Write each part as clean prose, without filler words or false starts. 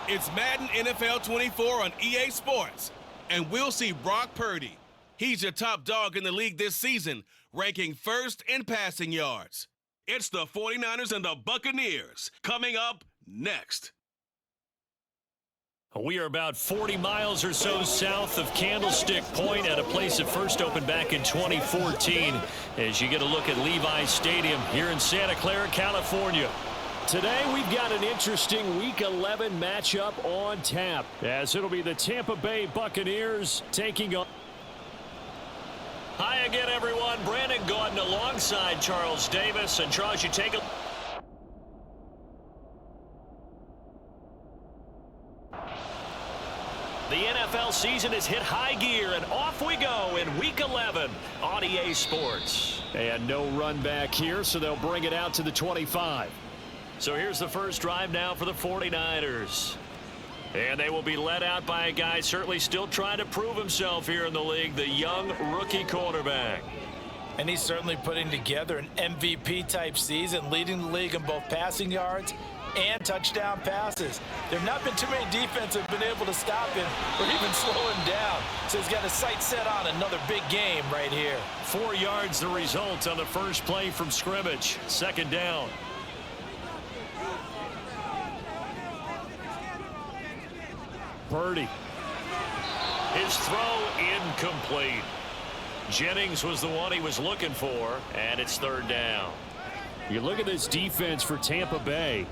It's Madden NFL 24 on EA Sports, and we'll see Brock Purdy. He's your top dog in the league this season, ranking first in passing yards. It's the 49ers and the Buccaneers coming up next. We are about 40 miles or so south of Candlestick Point at a place that first opened back in 2014 as you get a look at Levi's Stadium here in Santa Clara, California. Today we've got an interesting Week 11 matchup on tap as it'll be the Tampa Bay Buccaneers taking on. Hi again, everyone. Brandon Gaudin alongside Charles Davis. And Charles, you take a The NFL season has hit high gear, and off we go in Week 11 on EA Sports. And no run back here, so they'll bring it out to the 25. So here's the first drive now for the 49ers. And they will be led out by a guy certainly still trying to prove himself here in the league, the young rookie quarterback. And he's certainly putting together an MVP-type season, leading the league in both passing yards and touchdown passes. There have not been too many defenses that have been able to stop him or even slow him down. So he's got his sights set on another big game right here. 4 yards the result on the first play from scrimmage. Second down. Purdy. His throw incomplete. Jennings was the one he was looking for, and it's third down. You look at this defense for Tampa Bay.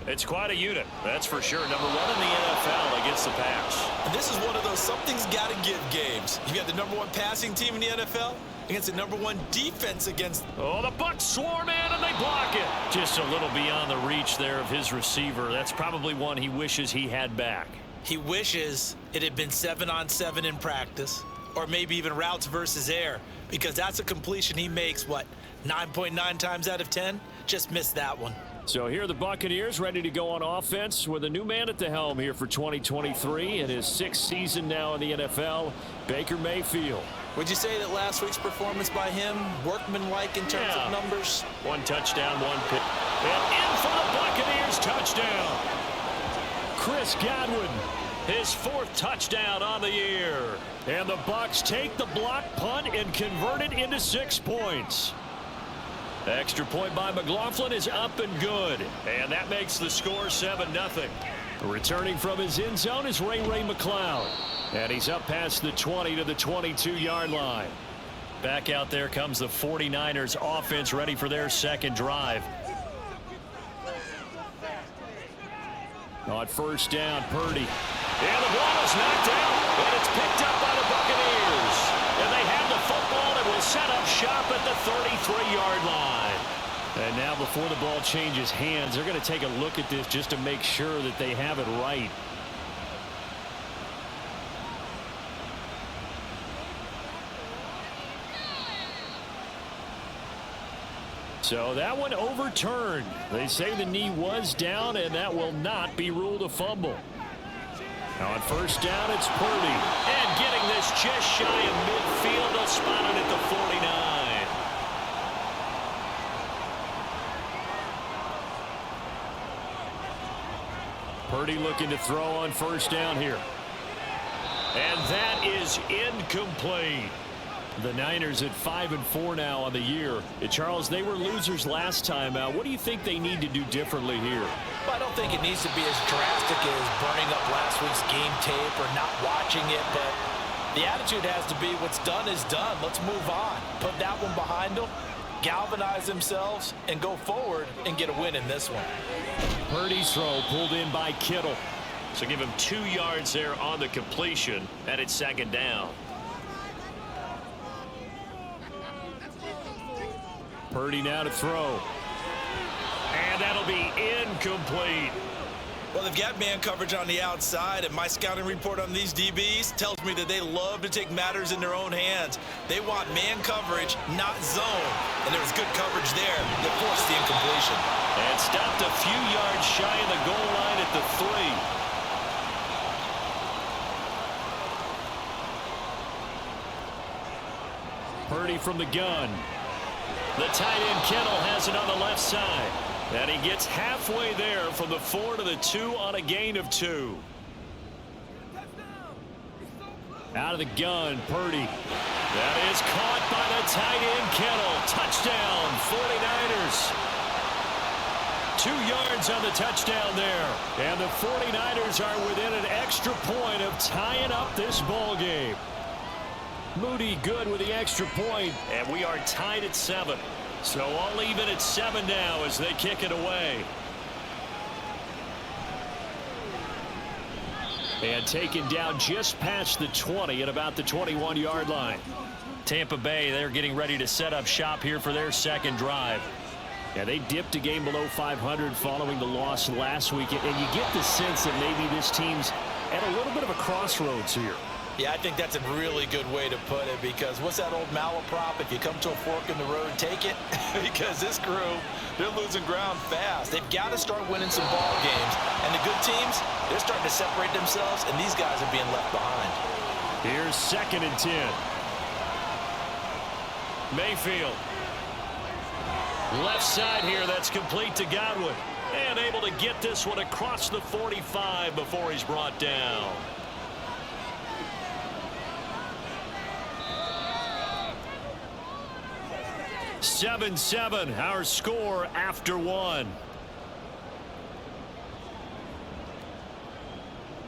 It's quite a unit, that's for sure. Number 1 in the NFL against the pass. And this is one of those something's got to give games. You got the number 1 passing team in the NFL against the number 1 defense against. Oh, the Bucs swarm in and they block it. Just a little beyond the reach there of his receiver. That's probably one he wishes he had back. He wishes it had been 7-on-7 in practice, or maybe even routes versus air, because that's a completion he makes, 9.9 times out of 10? Just missed that one. So here are the Buccaneers ready to go on offense with a new man at the helm here for 2023 in his 6th season now in the NFL, Baker Mayfield. Would you say that last week's performance by him, workmanlike in terms of numbers? 1 touchdown, 1 pick. And in for the Buccaneers, touchdown. Chris Godwin, his 4th touchdown on the year. And the Bucs take the block punt and convert it into 6 points. Extra point by McLaughlin is up and good. And that makes the score 7-0. Returning from his end zone is Ray McCloud. And he's up past the 20 to the 22-yard line. Back out there comes the 49ers offense ready for their second drive. On first down, Purdy. And the ball is knocked out, and it's picked up by the Buccaneers. And they have the football and will set up shop at the 33-yard line. And now before the ball changes hands, they're going to take a look at this just to make sure that they have it right. So that one overturned. They say the knee was down, and that will not be ruled a fumble. On first down, it's Purdy. And getting this just shy of midfield, they'll spot it at the 49. Purdy looking to throw on first down here. And that is incomplete. The Niners at 5-4 now on the year. Charles, they were losers last time out. What do you think they need to do differently here? Well, I don't think it needs to be as drastic as burning up last week's game tape or not watching it, but the attitude has to be what's done is done. Let's move on. Put that one behind them, galvanize themselves, and go forward and get a win in this one. Purdy's throw pulled in by Kittle. So give him 2 yards there on the completion, and it's second down. Purdy now to throw. And that'll be incomplete. Well, they've got man coverage on the outside, and my scouting report on these DBs tells me that they love to take matters in their own hands. They want man coverage, not zone. And there was good coverage there that forced the incompletion. And stopped a few yards shy of the goal line at the 3. Purdy from the gun. The tight end Kittle has it on the left side. And he gets halfway there from the 4 to the 2 on a gain of 2. Out of the gun, Purdy. That is caught by the tight end, Kittle. Touchdown, 49ers. 2 yards on the touchdown there. And the 49ers are within an extra point of tying up this ball game. Moody good with the extra point, and we are tied at 7. So all even at 7 now as they kick it away. And taken down just past the 20 at about the 21-yard line. Tampa Bay, they're getting ready to set up shop here for their second drive. Yeah, they dipped a game below 500 following the loss last week. And you get the sense that maybe this team's at a little bit of a crossroads here. Yeah, I think that's a really good way to put it, because what's that old malaprop? If you come to a fork in the road, take it. Because this crew, they're losing ground fast. They've got to start winning some ball games. And the good teams, they're starting to separate themselves, and these guys are being left behind. Here's 2nd and 10. Mayfield. Left side here, that's complete to Godwin. And able to get this one across the 45 before he's brought down. (7-7) our score after 1.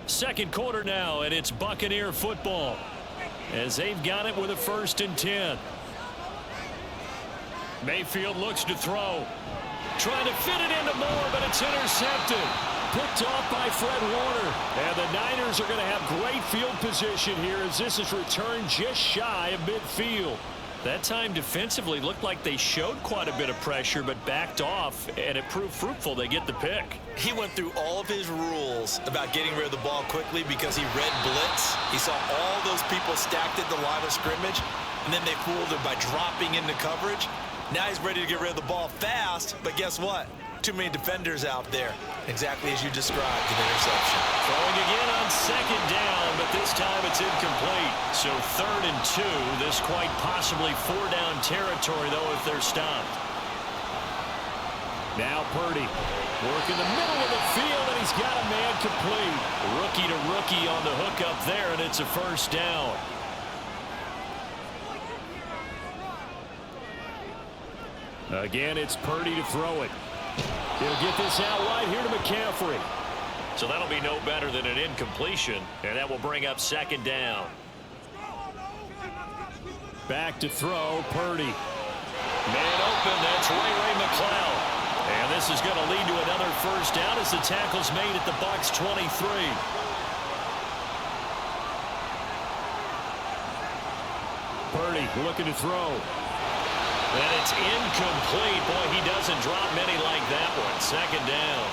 Second quarter now, and it's Buccaneer football as they've got it with a 1st and 10. Mayfield looks to throw, trying to fit it into Moore, but it's intercepted. Picked off by Fred Warner. And the Niners are going to have great field position here as this is returned just shy of midfield. That time defensively looked like they showed quite a bit of pressure but backed off, and it proved fruitful. They get the pick. He went through all of his rules about getting rid of the ball quickly because he read blitz. He saw all those people stacked at the line of scrimmage, and then they fooled him by dropping into coverage. Now he's ready to get rid of the ball fast, but guess what? Too many defenders out there, exactly as you described, an interception. Throwing again on 2nd down, but this time it's incomplete. So 3rd and 2, this quite possibly 4-down territory, though, if they're stopped. Now Purdy, working the middle of the field, and he's got a man complete. Rookie to rookie on the hook up there, and it's a 1st down. Again, it's Purdy to throw it. He'll get this out wide here to McCaffrey. So that'll be no better than an incompletion, and that will bring up 2nd down. Back to throw, Purdy. Man open, that's Ray McCloud. And this is going to lead to another 1st down as the tackle's made at the Bucs 23. Purdy looking to throw. And it's incomplete. Boy, he doesn't drop many like that one. 2nd down.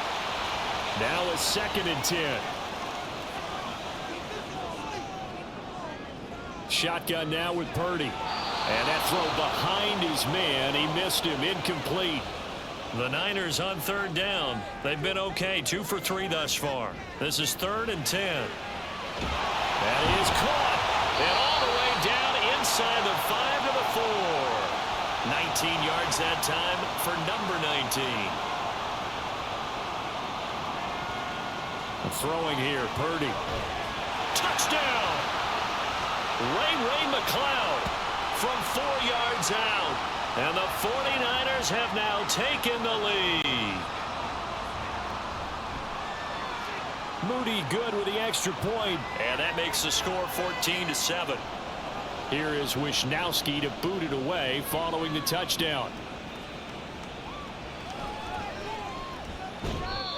Now a 2nd and 10. Shotgun now with Purdy. And that throw behind his man. He missed him. Incomplete. The Niners on 3rd down. They've been okay. 2 for 3 thus far. This is 3rd and 10. That is caught. And all the way down inside the 5 to the 4. 19 yards that time for number 19. Throwing here, Purdy. Touchdown! Ray McCloud from 4 yards out. And the 49ers have now taken the lead. Moody good with the extra point, and that makes the score 14-7. Here is Wisnowski to boot it away following the touchdown.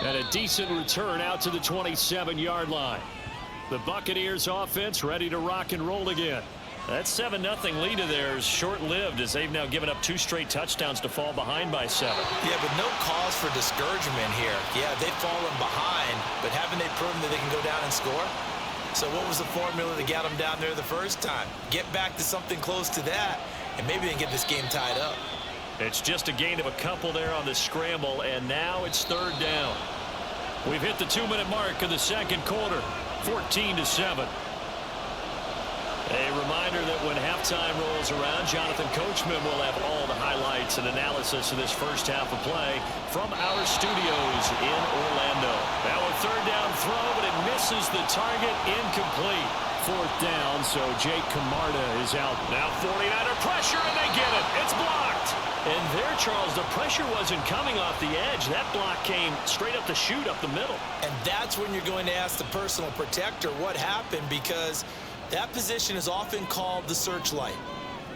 And a decent return out to the 27-yard line. The Buccaneers offense ready to rock and roll again. That 7-0 lead of theirs short-lived as they've now given up 2 straight touchdowns to fall behind by 7. Yeah, but no cause for discouragement here. Yeah, they've fallen behind, but haven't they proven that they can go down and score? So what was the formula that got them down there the first time? Get back to something close to that, and maybe they can get this game tied up. It's just a gain of a couple there on the scramble, and now it's 3rd down. We've hit the 2-minute mark of the second quarter, 14-7. A reminder that when halftime rolls around, Jonathan Coachman will have all the highlights and analysis of this first half of play from our studios in Orlando. Now a third down throw, but it misses the target, incomplete. Fourth down, so Jake Camarda is out. Now 49er pressure, and they get it. It's blocked. And there, Charles, the pressure wasn't coming off the edge. That block came straight up the chute, up the middle. And that's when you're going to ask the personal protector what happened, because that position is often called the searchlight.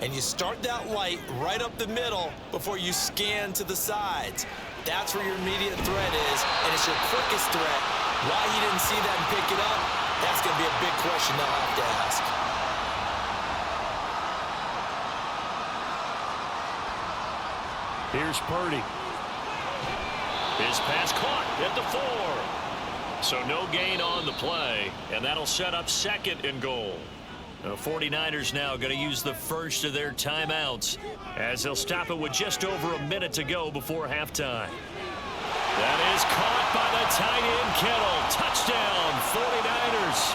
And you start that light right up the middle before you scan to the sides. That's where your immediate threat is, and it's your quickest threat. Why he didn't see that and pick it up, that's going to be a big question they'll have to ask. Here's Purdy. His pass caught at the 4. So no gain on the play, and that'll set up second and goal. The 49ers now going to use the first of their timeouts as they'll stop it with just over a minute to go before halftime. That is caught by the tight end Kittle. Touchdown, 49ers.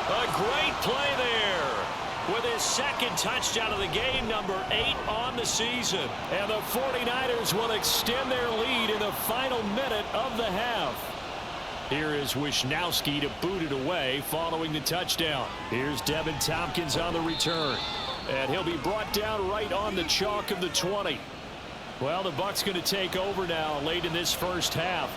A great play there with his second touchdown of the game, number 8 on the season. And the 49ers will extend their lead in the final minute of the half. Here is Wisnowski to boot it away following the touchdown. Here's Devin Tompkins on the return. And he'll be brought down right on the chalk of the 20. Well, the Bucs going to take over now late in this first half.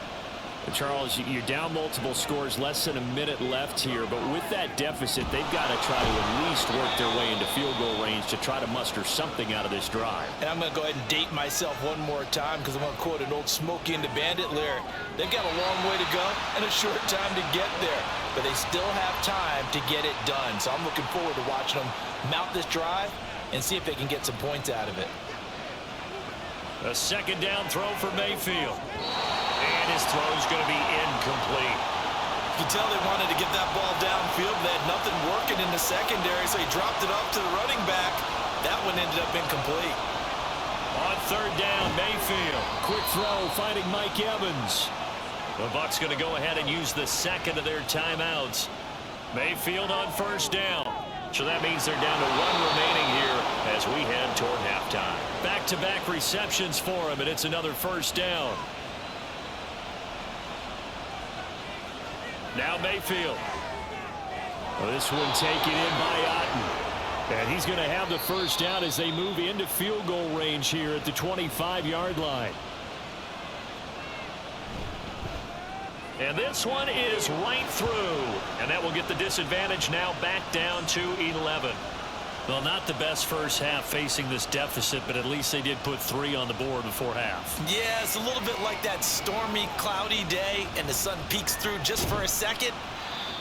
And Charles, you're down multiple scores, less than a minute left here. But with that deficit, they've got to try to at least work their way into field goal range to try to muster something out of this drive. And I'm going to go ahead and date myself one more time, because I'm going to quote an old Smokey and the Bandit lyric. They've got a long way to go and a short time to get there, but they still have time to get it done. So I'm looking forward to watching them mount this drive and see if they can get some points out of it. A second down throw for Mayfield. And his throw is going to be incomplete. You can tell they wanted to get that ball downfield. They had nothing working in the secondary, so he dropped it off to the running back. That one ended up incomplete. On third down, Mayfield. Quick throw, finding Mike Evans. The Bucs going to go ahead and use the second of their timeouts. Mayfield on first down. So that means they're down to 1 remaining here as we head toward halftime. Back-to-back receptions for him, and it's another first down. Now Mayfield. Well, this one taken in by Otten. And he's going to have the first down as they move into field goal range here at the 25-yard line. And this one is right through. And that will get the disadvantage now back down to 11. Well, not the best first half facing this deficit, but at least they did put 3 on the board before half. Yeah, it's a little bit like that stormy, cloudy day, and the sun peeks through just for a second.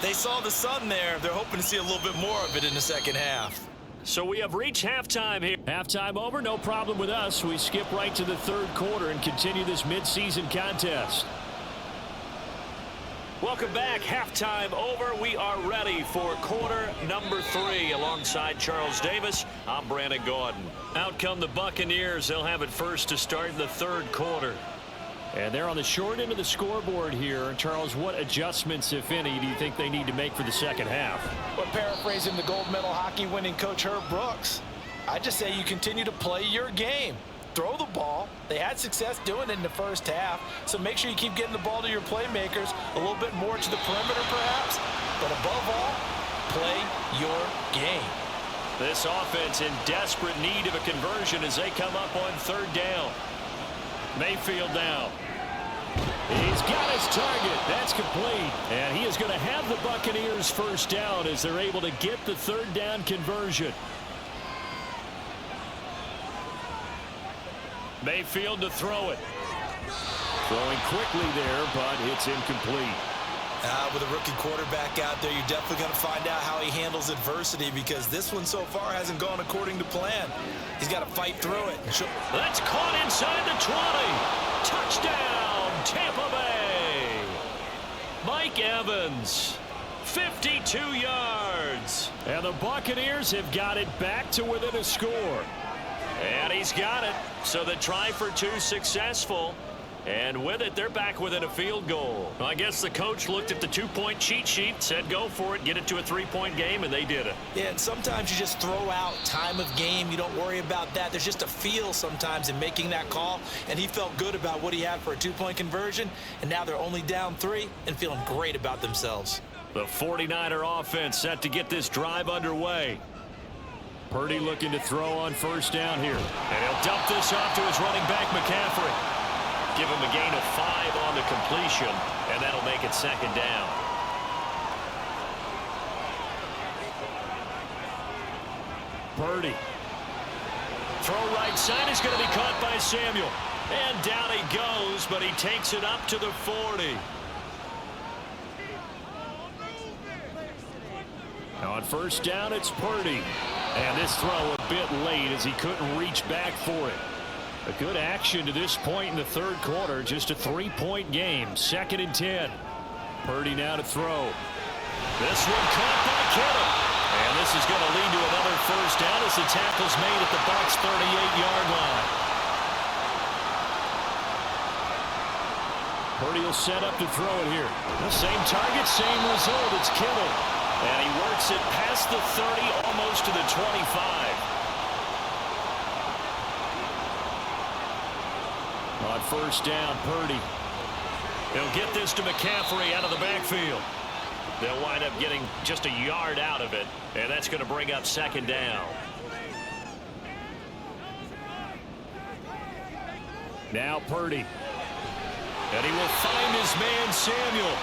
They saw the sun there. They're hoping to see a little bit more of it in the second half. So we have reached halftime here. Halftime over, no problem with us. We skip right to the third quarter and continue this midseason contest. Welcome back. Halftime over. We are ready for quarter number 3 alongside Charles Davis. I'm Brandon Gordon. Out come the Buccaneers. They'll have it first to start the third quarter. And they're on the short end of the scoreboard here. Charles, what adjustments, if any, do you think they need to make for the second half? Well, paraphrasing the gold medal hockey winning coach Herb Brooks, I just say you continue to play your game. Throw the ball. They had success doing it in the first half, so make sure you keep getting the ball to your playmakers, a little bit more to the perimeter perhaps, but above all, play your game. This offense in desperate need of a conversion as they come up on third down. Mayfield now. He's got his target. That's complete. And he is going to have the Buccaneers first down as they're able to get the third down conversion. Mayfield to throw it. Throwing quickly there, but it's incomplete. With a rookie quarterback out there, you're definitely going to find out how he handles adversity, because this one so far hasn't gone according to plan. He's got to fight through it. That's caught inside the 20. Touchdown, Tampa Bay. Mike Evans, 52 yards. And the Buccaneers have got it back to within a score. And he's got it. So the try for 2 successful. And with it, they're back within a field goal. Well, I guess the coach looked at the two-point cheat sheet, said go for it, get it to a three-point game, and they did it. Yeah, and sometimes you just throw out time of game. You don't worry about that. There's just a feel sometimes in making that call, and he felt good about what he had for a two-point conversion, and now they're only down 3 and feeling great about themselves. The 49er offense set to get this drive underway. Purdy looking to throw on first down here. And he'll dump this off to his running back, McCaffrey. Give him a gain of 5 on the completion, and that'll make it second down. Purdy. Throw right side is going to be caught by Samuel. And down he goes, but he takes it up to the 40. Now on first down, it's Purdy. And this throw a bit late as he couldn't reach back for it. A good action to this point in the third quarter. Just a 3-point game. 2nd and 10. Purdy now to throw. This one caught by Kittle. And this is going to lead to another first down as the tackle's made at the Bucs' 38-yard line. Purdy will set up to throw it here. The same target, same result. It's Kittle. And he works it past the 30, almost to the 25. On first down, Purdy. He'll get this to McCaffrey out of the backfield. They'll wind up getting just a yard out of it, and that's going to bring up second down. Now Purdy. And he will find his man, Samuel.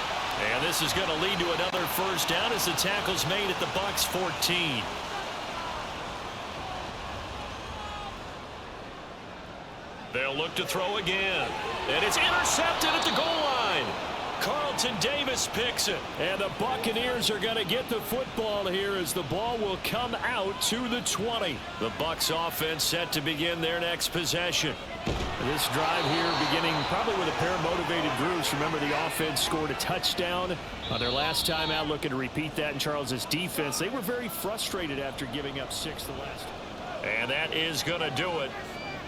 And this is going to lead to another first down as the tackle's made at the Bucs' 14. They'll look to throw again. And it's intercepted at the goal line. Carlton Davis picks it. And the Buccaneers are going to get the football here as the ball will come out to the 20. The Bucs offense set to begin their next possession. This drive here beginning probably with a pair of motivated groups. Remember, the offense scored a touchdown on their last time out. Looking to repeat that in Charles's defense. They were very frustrated after giving up 6 the last. And that is going to do it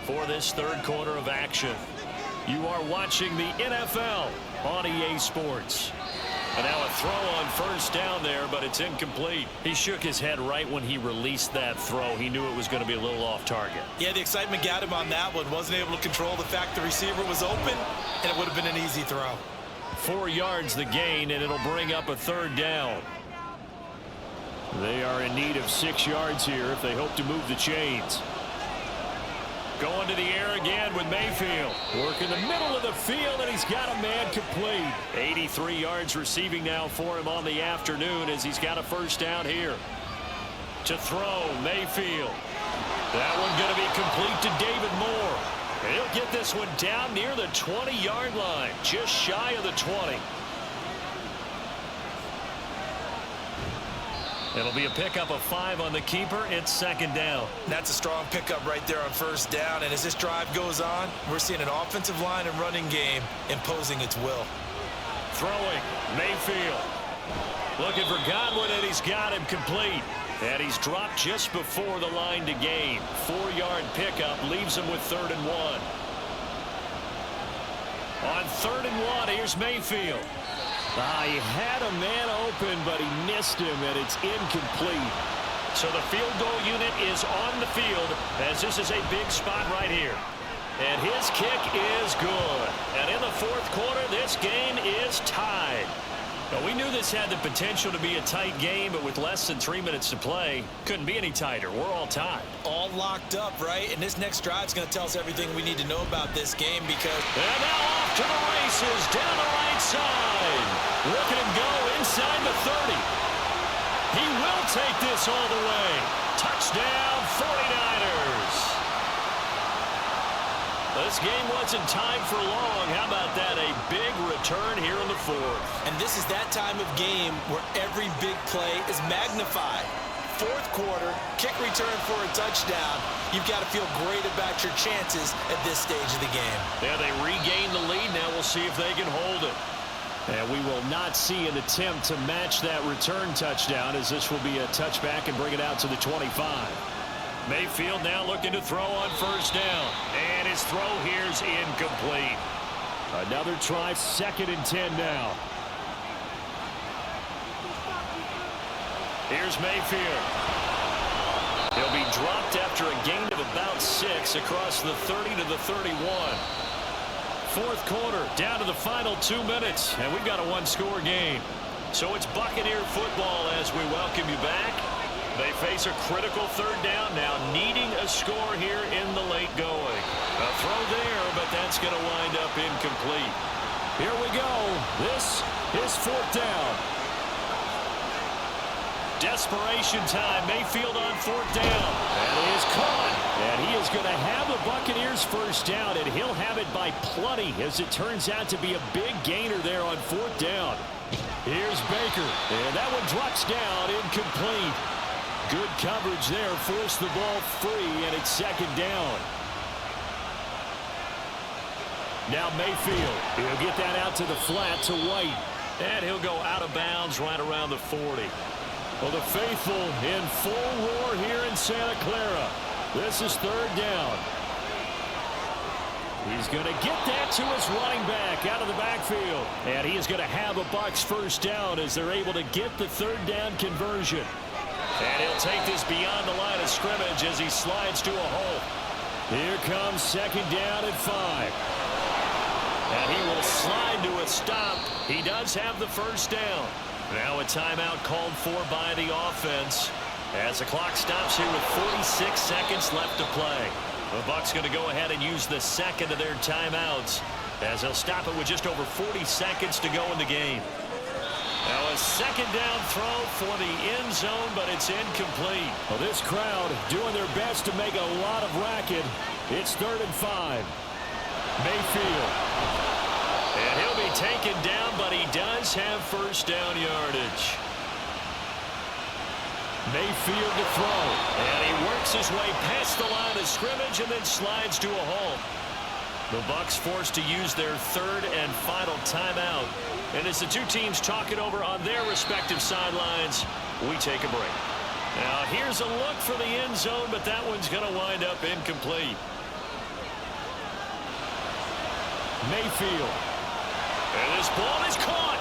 for this third quarter of action. You are watching the NFL on EA Sports. And now a throw on first down there, but it's incomplete. He shook his head right when he released that throw. He knew it was going to be a little off target. Yeah, the excitement got him on that one. Wasn't able to control the fact the receiver was open, and it would have been an easy throw. 4 yards the gain, and it'll bring up a third down. They are in need of 6 yards here if they hope to move the chains. Going to the air again with Mayfield. Work in the middle of the field, and he's got a man complete. 83 yards receiving now for him on the afternoon as he's got a first down here. To throw, Mayfield. That one going to be complete to David Moore. And he'll get this one down near the 20-yard line, just shy of the 20. It'll be a pickup of 5 on the keeper. It's second down. That's a strong pickup right there on first down. And as this drive goes on, we're seeing an offensive line and running game imposing its will. Throwing, Mayfield. Looking for Godwin, and he's got him complete. And he's dropped just before the line to gain. 4-yard pickup leaves him with 3rd and 1. On 3rd and 1, here's Mayfield. He had a man open, but he missed him, and it's incomplete. So the field goal unit is on the field as this is a big spot right here. And his kick is good. And in the fourth quarter, this game is tied. Now, we knew this had the potential to be a tight game, but with less than 3 minutes to play, couldn't be any tighter. We're all tied. All locked up, right? And this next drive is going to tell us everything we need to know about this game because... And now off to the races, down the right side. Look at him go inside the 30. He will take this all the way. Touchdown, 49ers. This game wasn't timed for long. How about that? A big return here in the fourth. And this is that time of game where every big play is magnified. Fourth quarter, kick return for a touchdown. You've got to feel great about your chances at this stage of the game. Yeah, they regain the lead. Now we'll see if they can hold it. And we will not see an attempt to match that return touchdown as this will be a touchback and bring it out to the 25. Mayfield now looking to throw on first down. And his throw here's incomplete. Another try, 2nd and 10 now. Here's Mayfield. He'll be dropped after a gain of about 6 across the 30 to the 31. 4th quarter, down to the final 2 minutes, and we've got a one-score game. So it's Buccaneer football as we welcome you back. They face a critical 3rd down now, needing a score here in the late going. A throw there, but that's going to wind up incomplete. Here we go. This is 4th down. Desperation time. Mayfield on 4th down. And he is caught. And he is going to have the Buccaneers 1st down, and he'll have it by plenty, as it turns out to be a big gainer there on 4th down. Here's Baker. And that one drops down, incomplete. Good coverage there. Forced the ball free, and it's 2nd down. Now Mayfield. He'll get that out to the flat to White. And he'll go out of bounds right around the 40. Well, the faithful in full roar here in Santa Clara. This is 3rd down. He's going to get that to his running back out of the backfield. And he is going to have a Bucs 1st down as they're able to get the 3rd down conversion. And he'll take this beyond the line of scrimmage as he slides to a hole. Here comes 2nd down at 5. And he will slide to a stop. He does have the 1st down. Now a timeout called for by the offense as the clock stops here with 46 seconds left to play. The Bucs going to go ahead and use the 2nd of their timeouts as they'll stop it with just over 40 seconds to go in the game. Now a 2nd down throw for the end zone, but it's incomplete. Well, this crowd doing their best to make a lot of racket. It's 3rd and 5. Mayfield. And he'll be taken down, but he does have 1st down yardage. Mayfield to throw. And he works his way past the line of scrimmage and then slides to a hole. The Bucs forced to use their 3rd and final timeout. And as the two teams talk it over on their respective sidelines, we take a break. Now here's a look for the end zone, but that one's going to wind up incomplete. Mayfield. And this ball is caught.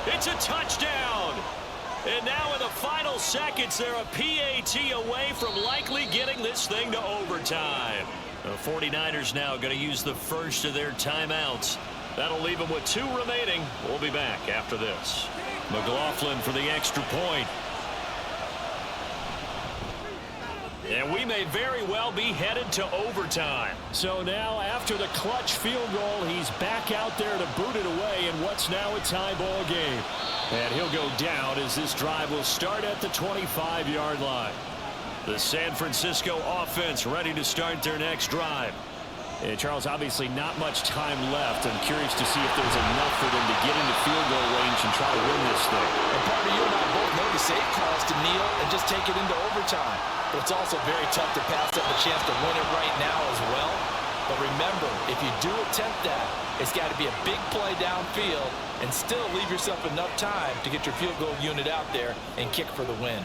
It's a touchdown. And now in the final seconds, they're a PAT away from likely getting this thing to overtime. The 49ers now going to use the 1st of their timeouts. That'll leave them with 2 remaining. We'll be back after this. McLaughlin for the extra point. And we may very well be headed to overtime. So now, after the clutch field goal, he's back out there to boot it away in what's now a tie ball game. And he'll go down as this drive will start at the 25-yard line. The San Francisco offense ready to start their next drive. And Charles, obviously not much time left. I'm curious to see if there's enough for them to get into field goal range and try to win this thing. And part of you and I both know the safe calls to kneel and just take it into overtime. But it's also very tough to pass up a chance to win it right now as well. But remember, if you do attempt that, it's got to be a big play downfield and still leave yourself enough time to get your field goal unit out there and kick for the win.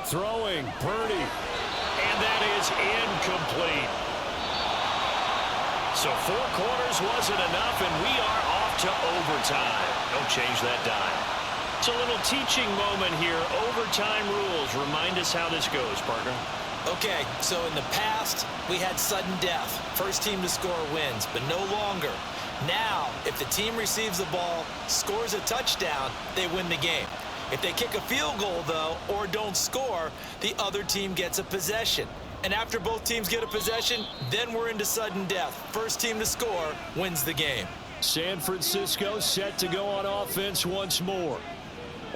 Throwing, Purdy. And that is incomplete. So 4 quarters wasn't enough, and we are off to overtime. Don't change that dime. It's a little teaching moment here. Overtime rules. Remind us how this goes, partner. Okay, so in the past, we had sudden death. First team to score wins, but no longer. Now, if the team receives the ball, scores a touchdown, they win the game. If they kick a field goal, though, or don't score, the other team gets a possession. And after both teams get a possession, then we're into sudden death. First team to score wins the game. San Francisco set to go on offense once more.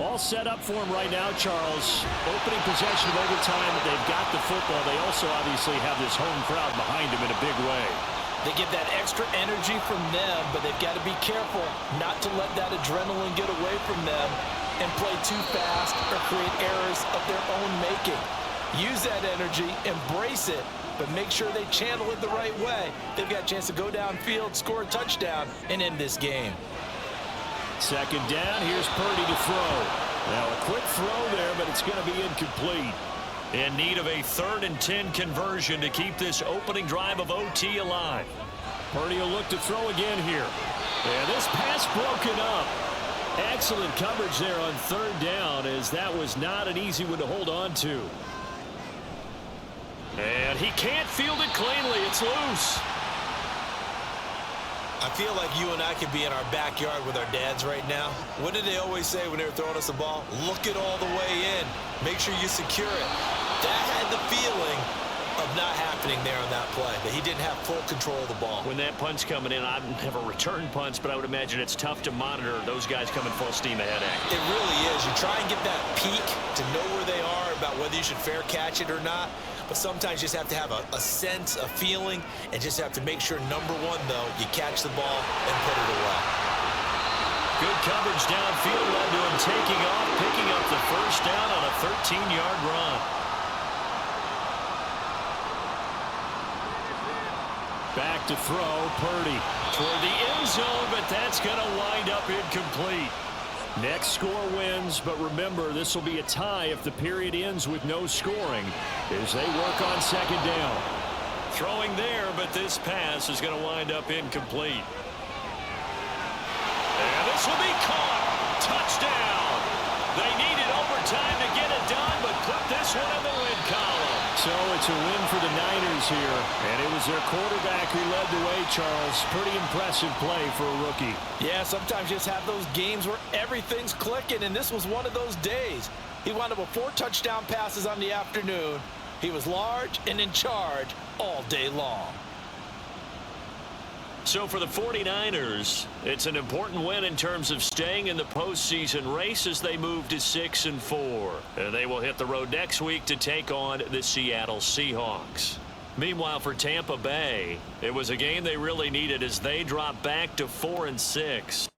All set up for him right now, Charles. Opening possession of overtime. They've got the football. They also obviously have this home crowd behind them in a big way. They get that extra energy from them, but they've got to be careful not to let that adrenaline get away from them and play too fast or create errors of their own making. Use that energy, embrace it, but make sure they channel it the right way. They've got a chance to go downfield, score a touchdown, and end this game. 2nd down, here's Purdy to throw. Now a quick throw there, but it's going to be incomplete. In need of a 3rd and 10 conversion to keep this opening drive of OT alive. Purdy will look to throw again here. And this pass broken up. Excellent coverage there on third down, as that was not an easy one to hold on to. And he can't field it cleanly. It's loose. I feel like you and I could be in our backyard with our dads right now. What did they always say when they were throwing us the ball? Look it all the way in. Make sure you secure it. That had the feeling of not happening there on that play, that he didn't have full control of the ball. When that punt's coming in, I've never returned punts, but I would imagine it's tough to monitor those guys coming full steam ahead. It really is. You try and get that peek to know where they are, about whether you should fair catch it or not. But sometimes you just have to have a sense, a feeling, and just have to make sure, number one, though, you catch the ball and put it away. Good coverage downfield led to him taking off, picking up the first down on a 13-yard run. Back to throw, Purdy toward the end zone, but that's going to wind up incomplete. Next score wins, but remember, this will be a tie if the period ends with no scoring as they work on second down. Throwing there, but this pass is going to wind up incomplete. And this will be caught. Touchdown. They needed overtime to get it done, but put this one in the win column. So it's a win for the Niners here, and it was their quarterback who led the way, Charles. Pretty impressive play for a rookie. Yeah, sometimes you just have those games where everything's clicking, and this was one of those days. He wound up with 4 touchdown passes on the afternoon. He was large and in charge all day long. So for the 49ers, it's an important win in terms of staying in the postseason race as they move to 6-4. And they will hit the road next week to take on the Seattle Seahawks. Meanwhile, for Tampa Bay, it was a game they really needed as they dropped back to 4-6.